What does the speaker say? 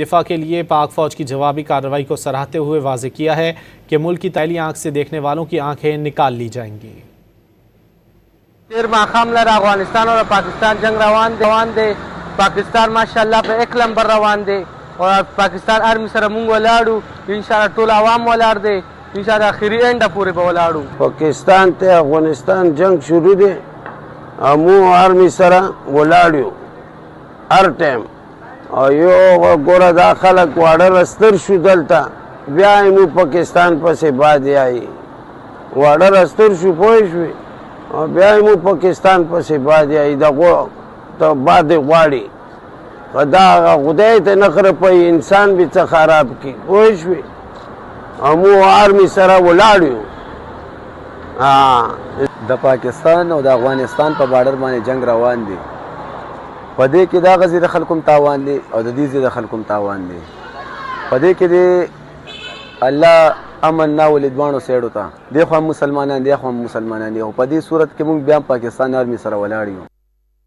दिफा के लिए पाक फौज की जवाबी कार्रवाई को सराहते हुए वाज़ेह किया है कि मुल्क की तैली आंख से देखने वालों की आंखें निकाल ली जाएंगी। अफगानिस्तान और पाकिस्तान जंग रवान दे। पाकिस्तान माशाल्लाह पे 1 नंबर रवान दे और पाकिस्तान आर्मी सर मुंग वलाड़ू इंशाल्लाह टोल आवाम वलाड़ दे इंशाल्लाह आखिरी एंड पूरे पे वलाड़ू। पाकिस्तान ते अफगानिस्तान जंग शुरू दे मु आर्मी सर वलाड़ू हर टाइम और यो गोरा दाखला वाडर अस्तर शुदलता ब्या मु पाकिस्तान पसे बाद आई वाडर अस्तर शु पोइशवी और ब्या मु पाकिस्तान पसे बाद आई दगो तो बाद वाड़ी खदा खुदाई ते नखर पे इंसान भी च खराब की पोइशवी मु आर्मी सर वलाड़ू। د पाकिस्तान او د افغانستان په بارډر باندې جنگ روان دي پدې کې دا غزي د خلکو تاوان دي او د دې د خلکو تاوان دي پدې کې دي الله امن نا ولدوانو سیړو ته د خو مسلمانان دي خو مسلمانان دي او په دې صورت کې موږ بیا پاکستان آرمي سره ولاړ یو।